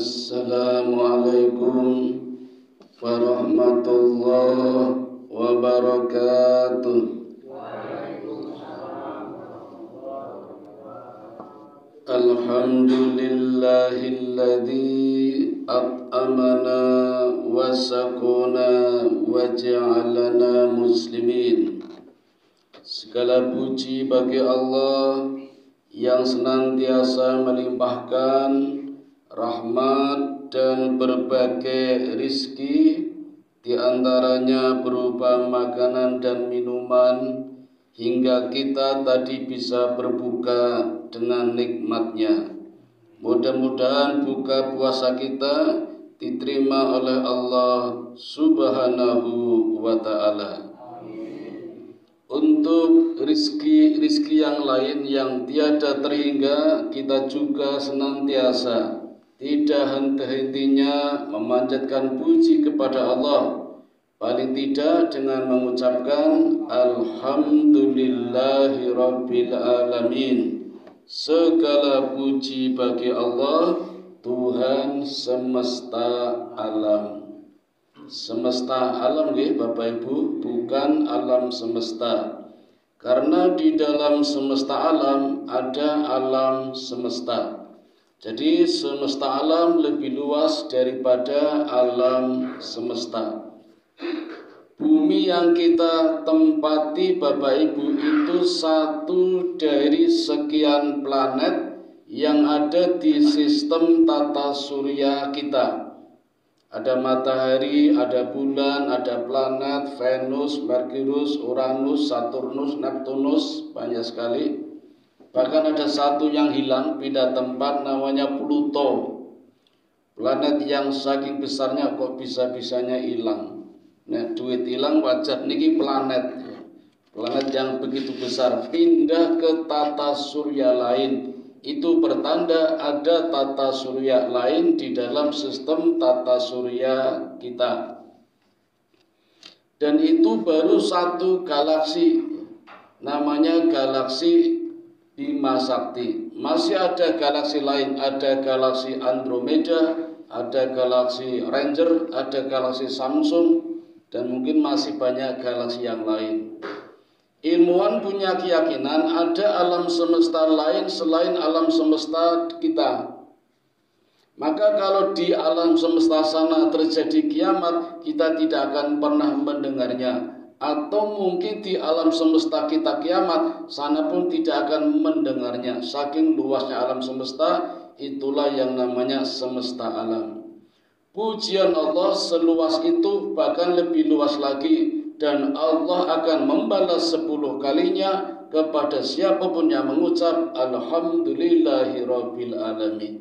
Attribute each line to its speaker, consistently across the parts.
Speaker 1: Assalamualaikum warahmatullahi wabarakatuh. Alhamdulillahilladzi at'amana wa saqana wa ja'alana muslimin. Segala puji bagi Allah yang senantiasa melimpahkan rahmat dan berbagai rizki, di antaranya berupa makanan dan minuman, hingga kita tadi bisa berbuka dengan nikmatnya. Mudah-mudahan buka puasa kita diterima oleh Allah Subhanahu wa ta'ala. Untuk rizki yang lain yang tiada terhingga, kita juga senantiasa tidak henti-hentinya memanjatkan puji kepada Allah, paling tidak dengan mengucapkan Alhamdulillahi Rabbil Alamin. Segala puji bagi Allah, Tuhan semesta alam. Semesta alam nggih Bapak Ibu, bukan alam semesta. Karena di dalam semesta alam ada alam semesta. Jadi semesta alam lebih luas daripada alam semesta. Bumi yang kita tempati Bapak Ibu itu satu dari sekian planet yang ada di sistem tata surya kita. Ada matahari, ada bulan, ada planet, Venus, Merkurius, Uranus, Saturnus, Neptunus, banyak sekali. Bahkan ada satu yang hilang, pindah tempat, namanya Pluto. Planet yang saking besarnya kok bisa-bisanya hilang. Nah, duit hilang wajar, niki planet. Planet yang begitu besar pindah ke tata surya lain. Itu bertanda ada tata surya lain di dalam sistem tata surya kita. Dan itu baru satu galaksi, namanya galaksi Bima Sakti. Masih ada galaksi lain, ada galaksi Andromeda, ada galaksi Ranger, ada galaksi Samsung, dan mungkin masih banyak galaksi yang lain. Ilmuwan punya keyakinan ada alam semesta lain selain alam semesta kita. Maka kalau di alam semesta sana terjadi kiamat, kita tidak akan pernah mendengarnya. Atau mungkin di alam semesta kita kiamat, sana pun tidak akan mendengarnya. Saking luasnya alam semesta, itulah yang namanya semesta alam. Pujian Allah seluas itu, bahkan lebih luas lagi. Dan Allah akan membalas 10 kalinya kepada siapapun yang mengucap Alhamdulillahi Rabbil Alamin.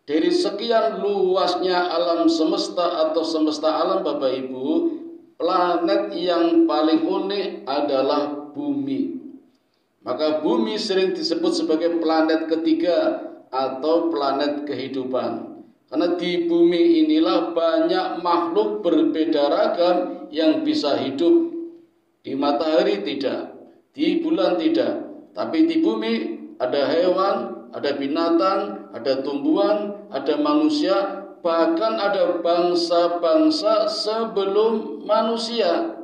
Speaker 1: Dari sekian luasnya alam semesta atau semesta alam Bapak Ibu, planet yang paling unik adalah bumi. Maka bumi sering disebut sebagai planet ketiga atau planet kehidupan. Karena di bumi inilah banyak makhluk berbeda ragam yang bisa hidup. Di matahari tidak, di bulan tidak, tapi di bumi ada hewan, ada binatang, ada tumbuhan, ada manusia, bahkan ada bangsa-bangsa sebelum manusia.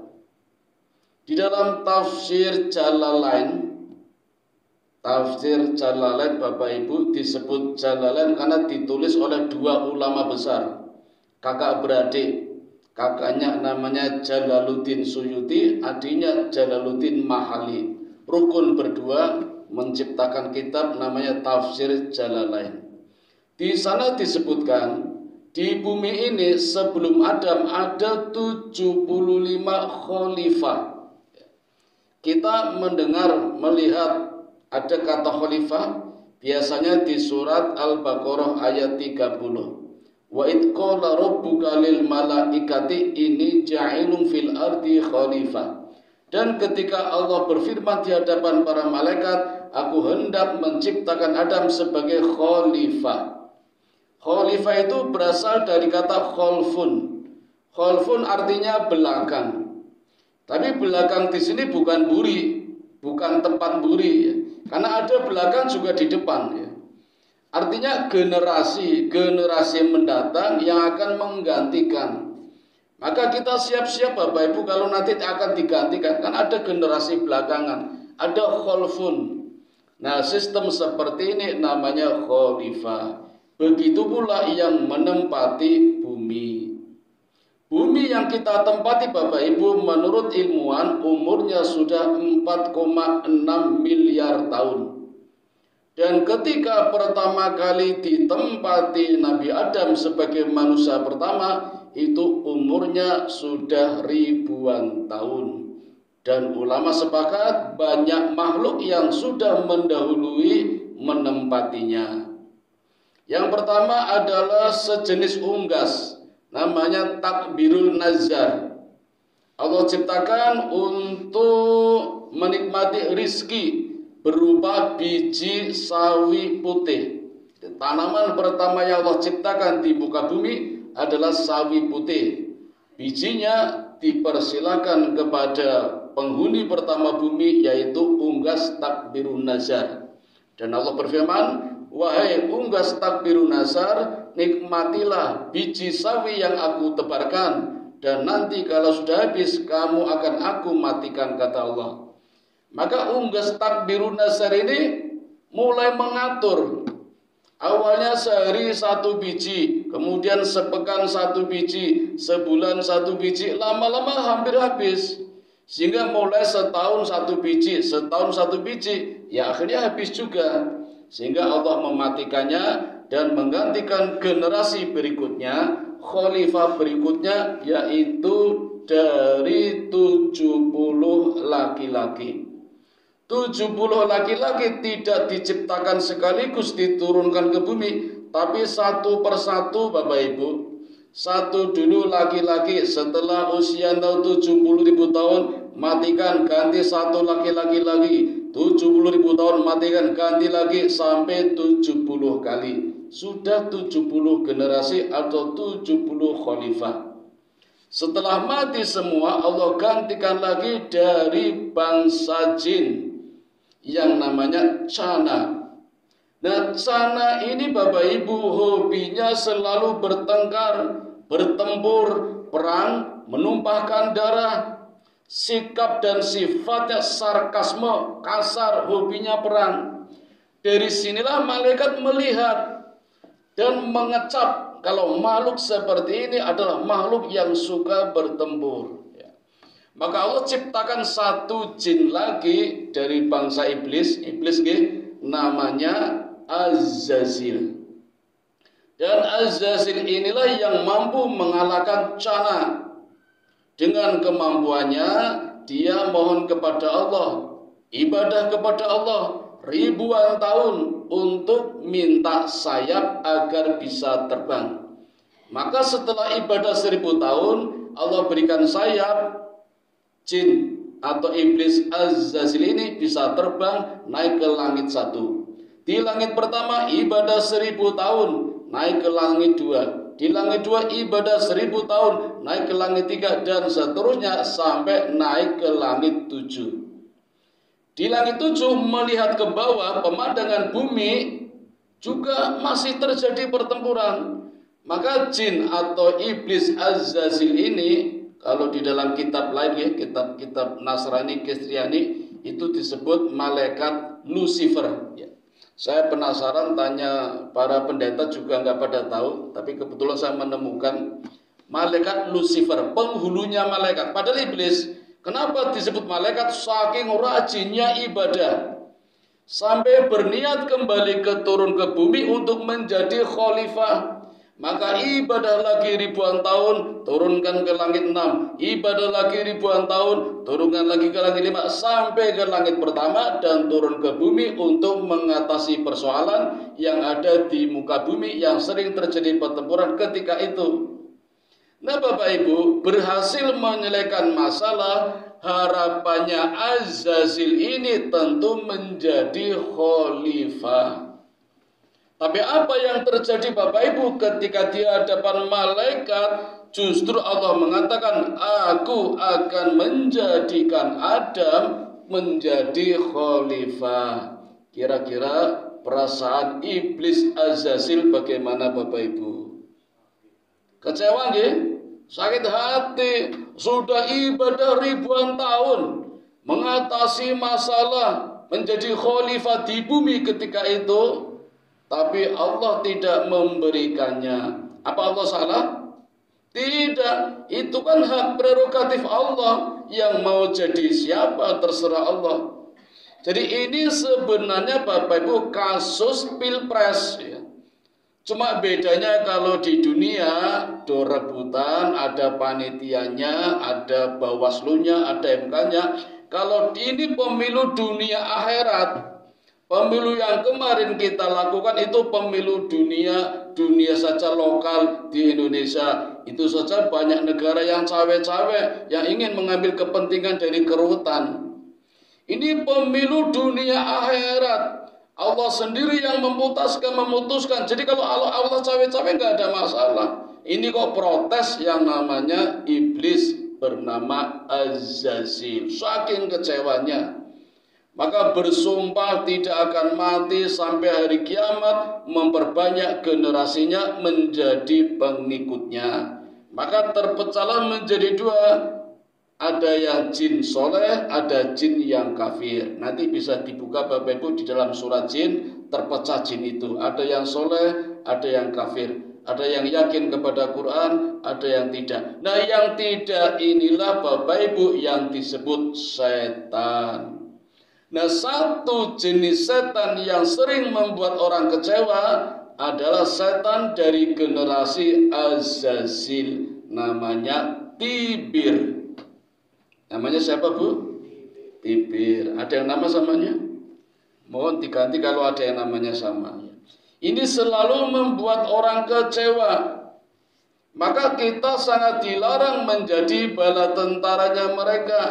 Speaker 1: Di dalam tafsir Jalalain Bapak Ibu disebut Jalalain karena ditulis oleh dua ulama besar, kakak beradik. Kakaknya namanya Jalaluddin Suyuti, adiknya Jalaluddin Mahali. Rukun berdua menciptakan kitab namanya Tafsir Jalalain. Di sana disebutkan di bumi ini sebelum Adam ada 75 khalifah. Kita melihat ada kata khalifah biasanya di surat Al-Baqarah ayat 30. Wa id qala rabbuka lil malaikati inni ja'ilun fil ardi khalifah. Dan ketika Allah berfirman di hadapan para malaikat, aku hendak menciptakan Adam sebagai khalifah. Khalifah itu berasal dari kata khalfun. Khalfun artinya belakang. Tapi belakang di sini bukan buri, bukan tempat buri, ya. Karena ada belakang juga di depan, ya. Artinya generasi mendatang yang akan menggantikan. Maka kita siap-siap Bapak Ibu kalau nanti akan digantikan. Kan ada generasi belakangan, ada khalfun. Nah, sistem seperti ini namanya khalifah. Begitu pula yang menempati bumi. Bumi yang kita tempati Bapak Ibu menurut ilmuwan umurnya sudah 4,6 miliar tahun. Dan ketika pertama kali ditempati Nabi Adam sebagai manusia pertama, itu umurnya sudah ribuan tahun. Dan ulama sepakat banyak makhluk yang sudah mendahului menempatinya. Yang pertama adalah sejenis unggas, namanya takbirul nazar. Allah ciptakan untuk menikmati rizki berupa biji sawi putih. Tanaman pertama yang Allah ciptakan di muka bumi adalah sawi putih. Bijinya dipersilakan kepada penghuni pertama bumi, yaitu unggas takbirun nazar. Dan Allah berfirman, wahai unggas takbirun nazar, nikmatilah biji sawi yang aku tebarkan, dan nanti kalau sudah habis kamu akan aku matikan, kata Allah. Maka unggas takbirun nazar ini mulai mengatur. Awalnya sehari 1 biji, kemudian sepekan 1 biji, sebulan 1 biji, lama-lama hampir habis. Sehingga mulai setahun 1 biji, setahun 1 biji, ya akhirnya habis juga. Sehingga Allah mematikannya dan menggantikan generasi berikutnya, khalifah berikutnya, yaitu dari 70 laki-laki. 70 laki-laki tidak diciptakan sekaligus diturunkan ke bumi, tapi satu persatu Bapak Ibu. Satu dulu laki-laki, setelah usia 70.000 tahun matikan, ganti satu laki-laki lagi. 70.000 tahun matikan, ganti lagi sampai 70 kali. Sudah 70 generasi atau 70 khalifah. Setelah mati semua, Allah gantikan lagi dari bangsa jin yang namanya Cana. Nah, Cana ini Bapak Ibu hobinya selalu bertengkar, bertempur, perang, menumpahkan darah. Sikap dan sifatnya sarkasme, kasar, hobinya perang. Dari sinilah malaikat melihat dan mengecap kalau makhluk seperti ini adalah makhluk yang suka bertempur. Maka Allah ciptakan satu jin lagi dari bangsa iblis. Iblis namanya Azazil. Dan Azazil inilah yang mampu mengalahkan Cana. Dengan kemampuannya dia mohon kepada Allah, ibadah kepada Allah ribuan tahun untuk minta sayap agar bisa terbang. Maka setelah ibadah 1000 tahun, Allah berikan sayap. Jin atau iblis Azazil ini bisa terbang naik ke langit 1. Di langit pertama ibadah 1000 tahun naik ke langit 2. Di langit 2 ibadah 1000 tahun naik ke langit 3, dan seterusnya sampai naik ke langit 7. Di langit 7 melihat ke bawah pemandangan bumi juga masih terjadi pertempuran. Maka jin atau iblis Azazil ini, kalau di dalam kitab lain ya, kitab Nasrani, Kristiani, itu disebut malaikat Lucifer. Ya. Saya penasaran, tanya para pendeta juga nggak pada tahu, tapi kebetulan saya menemukan malaikat Lucifer, penghulunya malaikat. Padahal iblis, kenapa disebut malaikat? Saking rajinnya ibadah, sampai berniat kembali turun ke bumi untuk menjadi khalifah. Maka ibadah lagi ribuan tahun, turunkan ke langit 6. Ibadah lagi ribuan tahun, turunkan lagi ke langit 5, sampai ke langit pertama dan turun ke bumi untuk mengatasi persoalan yang ada di muka bumi yang sering terjadi pertempuran ketika itu. Nah Bapak Ibu, berhasil menyelesaikan masalah, harapannya Azazil ini tentu menjadi khalifah. Tapi apa yang terjadi Bapak Ibu ketika di hadapan malaikat? Justru Allah mengatakan, aku akan menjadikan Adam menjadi khalifah. Kira-kira perasaan iblis Azazil bagaimana Bapak Ibu? Kecewa nggih? Sakit hati, sudah ibadah ribuan tahun, mengatasi masalah, menjadi khalifah di bumi ketika itu, tapi Allah tidak memberikannya. Apa Allah salah? Tidak, itu kan hak prerogatif Allah. Yang mau jadi siapa terserah Allah. Jadi ini sebenarnya Bapak Ibu kasus pilpres ya. Cuma bedanya kalau di dunia do rebutan, ada panitianya, ada bawaslunya, ada MK-nya. Kalau ini pemilu dunia akhirat, pemilu yang kemarin kita lakukan itu pemilu dunia saja lokal di Indonesia. Itu saja banyak negara yang cawe-cawe, yang ingin mengambil kepentingan dari kerutan. Ini pemilu dunia akhirat. Allah sendiri yang memutuskan. Jadi kalau Allah cawe-cawe nggak ada masalah. Ini kok protes yang namanya iblis bernama Azazil. Saking kecewanya. Maka bersumpah tidak akan mati sampai hari kiamat, memperbanyak generasinya menjadi pengikutnya. Maka terpecahlah menjadi dua. Ada yang jin soleh, ada jin yang kafir. Nanti bisa dibuka Bapak Ibu di dalam surat jin, terpecah jin itu. Ada yang soleh, ada yang kafir. Ada yang yakin kepada Quran, ada yang tidak. Nah yang tidak inilah Bapak Ibu yang disebut setan. Nah satu jenis setan yang sering membuat orang kecewa adalah setan dari generasi Azazil. Namanya Tibir. Namanya siapa Bu? Tibir. Ada yang nama samanya? Mohon diganti kalau ada yang namanya sama. Ini selalu membuat orang kecewa. Maka kita sangat dilarang menjadi bala tentaranya mereka.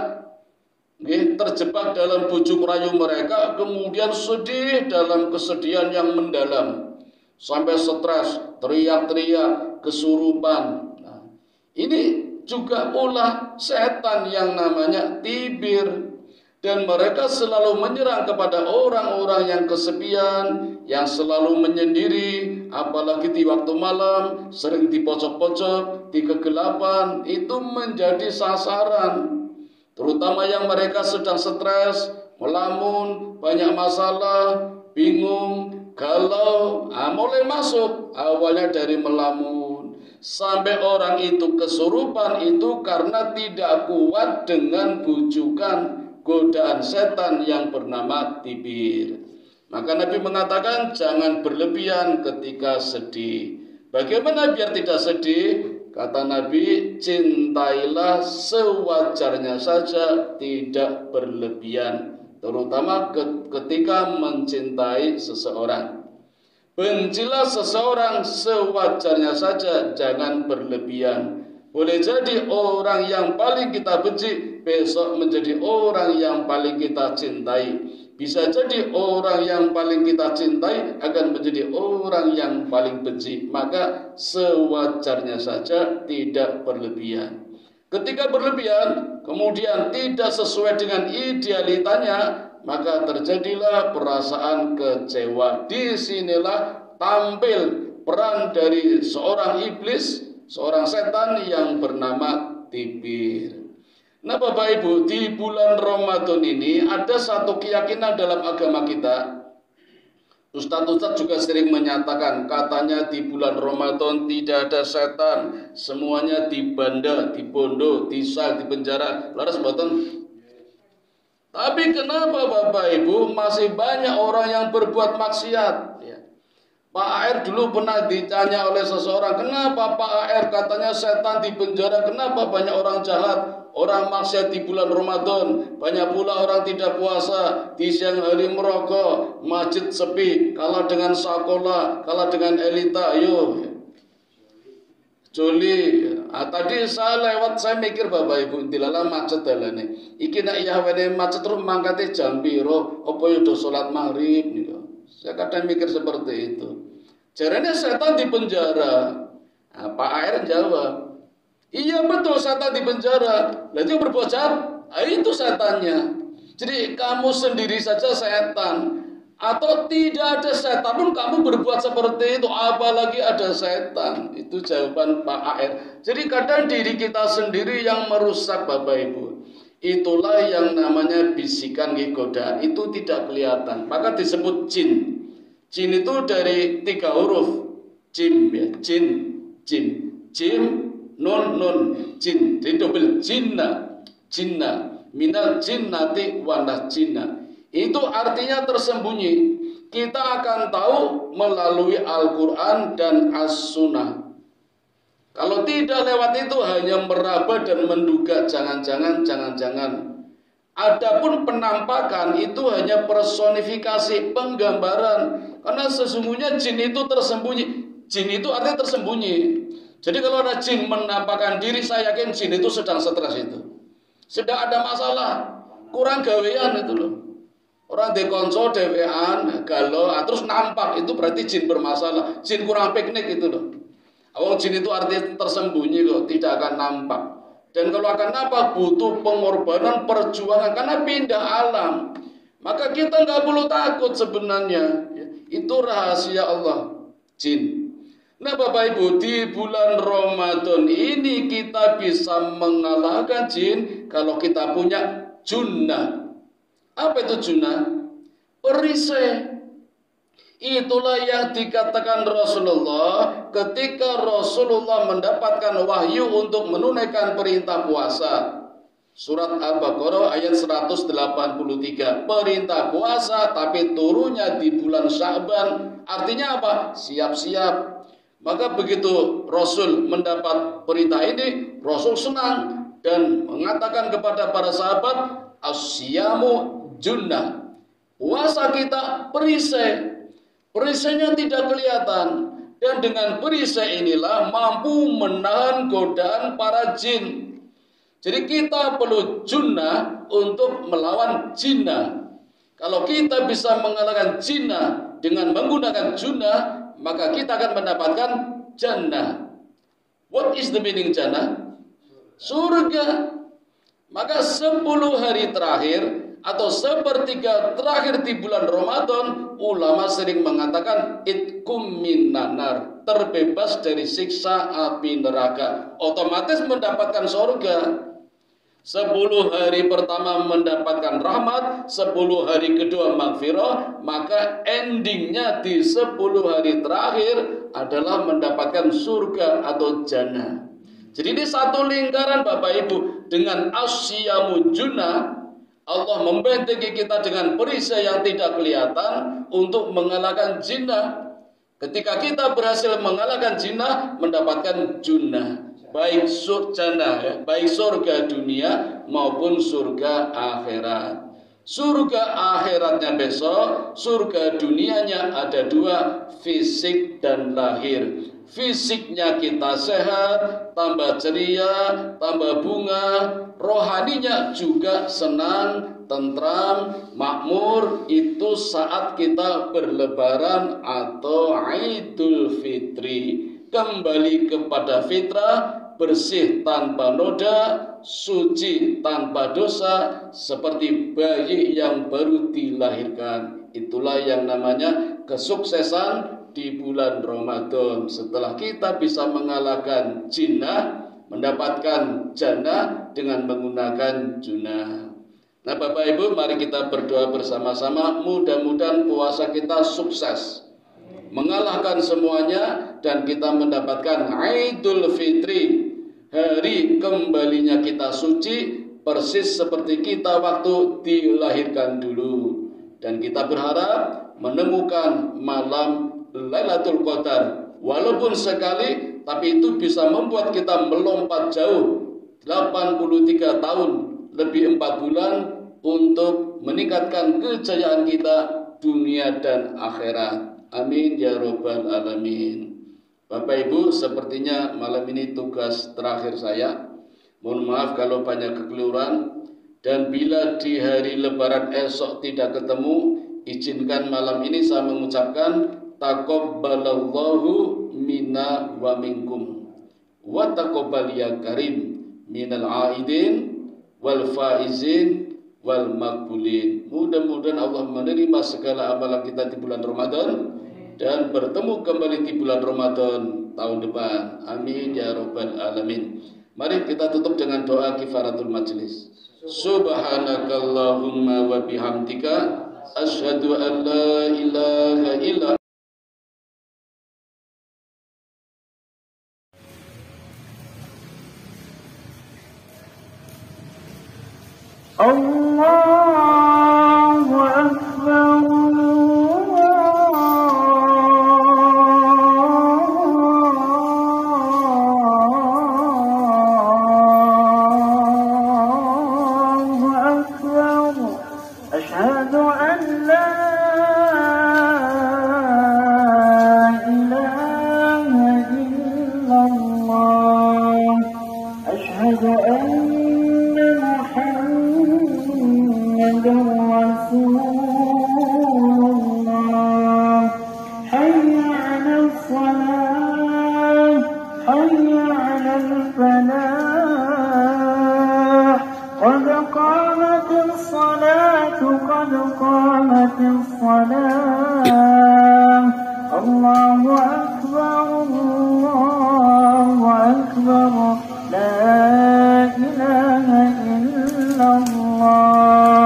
Speaker 1: Terjebak dalam bujuk rayu mereka, kemudian sedih dalam kesedihan yang mendalam. Sampai stres, teriak-teriak, kesurupan. Nah, ini juga ulah setan yang namanya Tibir. Dan mereka selalu menyerang kepada orang-orang yang kesepian, yang selalu menyendiri, apalagi di waktu malam, sering di pojok-pojok, di kegelapan, itu menjadi sasaran. Terutama yang mereka sedang stres, melamun, banyak masalah, bingung, galau, mulai masuk, awalnya dari melamun. Sampai orang itu kesurupan itu karena tidak kuat dengan bujukan godaan setan yang bernama Tibir. Maka Nabi mengatakan jangan berlebihan ketika sedih. Bagaimana biar tidak sedih? Kata Nabi, cintailah sewajarnya saja, tidak berlebihan. Terutama ketika mencintai seseorang. Bencilah seseorang sewajarnya saja, jangan berlebihan. Boleh jadi orang yang paling kita benci besok menjadi orang yang paling kita cintai. Bisa jadi orang yang paling kita cintai akan menjadi orang yang paling benci. Maka sewajarnya saja, tidak berlebihan. Ketika berlebihan kemudian tidak sesuai dengan idealitanya, maka terjadilah perasaan kecewa. Disinilah tampil peran dari seorang iblis, seorang setan yang bernama Tibir. Nah Bapak Ibu, di bulan Ramadan ini ada satu keyakinan dalam agama kita. Ustadz juga sering menyatakan, katanya di bulan Ramadan tidak ada setan, semuanya dibanda, dibondo, disal, dipenjara. Laras mboten? Tapi kenapa Bapak Ibu masih banyak orang yang berbuat maksiat? Ya. Pak AR dulu pernah ditanya oleh seseorang, kenapa Pak AR katanya setan di penjara, kenapa banyak orang jahat, orang maksiat di bulan Ramadan, banyak pula orang tidak puasa, di siang hari merokok, masjid sepi, kalah dengan sekolah, kalah dengan elita, ayo. Joli, tadi saya lewat, saya mikir Bapak Ibu, dilala macet dalane. Iki nak yahwene macet terus mangkate jam piro, apa yo do salat maghrib niku. Saya kadang mikir seperti itu. Jarane setan di penjara. Nah, Pak AR jawab, iya betul setan di penjara. Lah itu berbuat jahat, itu setannya. Jadi kamu sendiri saja setan. Atau tidak ada setan pun kamu berbuat seperti itu, apalagi ada setan. Itu jawaban Pak AR. Jadi kadang diri kita sendiri yang merusak, Bapak Ibu. Itulah yang namanya bisikan, godaan. Itu tidak kelihatan, maka disebut jin. Jin itu dari 3 huruf. Jim, ya. Jin, jim, nun, jin. Jadi double jinna, minal jinnati wanas jinna. Itu artinya tersembunyi. Kita akan tahu melalui Al-Quran dan As-Sunnah. Kalau tidak lewat itu hanya meraba dan menduga, jangan-jangan. Adapun penampakan itu hanya personifikasi, penggambaran. Karena sesungguhnya jin itu tersembunyi. Jin itu artinya tersembunyi. Jadi kalau ada jin menampakkan diri, saya yakin jin itu sedang stres itu. Sedang ada masalah, kurang gawean itu loh. Orang dekonso, dewean, galau, terus nampak, itu berarti jin bermasalah. Jin kurang piknik itu loh. Jin itu artinya tersembunyi kok, tidak akan nampak. Dan kalau akan nampak butuh pengorbanan, perjuangan, karena pindah alam. Maka kita nggak perlu takut sebenarnya. Itu rahasia Allah, jin. Nah Bapak Ibu, di bulan Ramadan ini kita bisa mengalahkan jin kalau kita punya junnah. Apa itu junnah? Perisai. Itulah yang dikatakan Rasulullah ketika Rasulullah mendapatkan wahyu untuk menunaikan perintah puasa. Surat Al-Baqarah ayat 183. Perintah puasa tapi turunnya di bulan Sya'ban. Artinya apa? Siap-siap. Maka begitu Rasul mendapat perintah ini, Rasul senang dan mengatakan kepada para sahabat, as-siyamu junnah. Puasa kita perisai. Perisainya tidak kelihatan. Dan dengan perisai inilah mampu menahan godaan para jin. Jadi kita perlu junnah untuk melawan jinnah. Kalau kita bisa mengalahkan jinnah dengan menggunakan junnah, maka kita akan mendapatkan jannah. What is the meaning jannah? Surga. Maka 10 hari terakhir atau sepertiga terakhir di bulan Ramadan, ulama sering mengatakan itkum minanar, terbebas dari siksa api neraka, otomatis mendapatkan surga. 10 hari pertama mendapatkan rahmat, 10 hari kedua maghfirah, maka endingnya di 10 hari terakhir adalah mendapatkan surga atau jannah. Jadi ini satu lingkaran Bapak Ibu. Dengan asyamu junnah, Allah membentengi kita dengan perisai yang tidak kelihatan untuk mengalahkan jinnah. Ketika kita berhasil mengalahkan jinnah, mendapatkan junnah. Baik surga, baik surga dunia maupun surga akhirat. Surga akhiratnya besok, surga dunianya ada 2, fisik dan lahir. Fisiknya kita sehat, tambah ceria, tambah bunga, rohaninya juga senang, tentram, makmur. Itu saat kita berlebaran atau Idul Fitri. Kembali kepada fitrah, bersih tanpa noda, suci tanpa dosa, seperti bayi yang baru dilahirkan. Itulah yang namanya kesuksesan di bulan Ramadan. Setelah kita bisa mengalahkan jinnah, mendapatkan jannah dengan menggunakan junnah. Nah Bapak Ibu, mari kita berdoa bersama-sama. Mudah-mudahan puasa kita sukses, mengalahkan semuanya, dan kita mendapatkan Idul Fitri, hari kembalinya kita suci, persis seperti kita waktu dilahirkan dulu. Dan kita berharap menemukan malam Lailatul Qadar, walaupun sekali, tapi itu bisa membuat kita melompat jauh 83 tahun, lebih 4 bulan, untuk meningkatkan kejayaan kita dunia dan akhirat. Amin ya robbal alamin. Bapak Ibu, sepertinya malam ini tugas terakhir saya. Mohon maaf kalau banyak kekeliruan. Dan bila di hari lebaran esok tidak ketemu, izinkan malam ini saya mengucapkan taqabbalallahu minna wa minkum wa taqabbal ya karim minal aidin wal faizin wal maqbulin. Mudah-mudahan Allah menerima segala amalan kita di bulan Ramadan dan bertemu kembali di bulan Ramadan tahun depan. Amin ya rabbal alamin. Mari kita tutup dengan doa kifaratul majlis. Subhanakallahumma wa bihamdika asyhadu an la ilaha illa Allahu akbar. La ilaha illallah.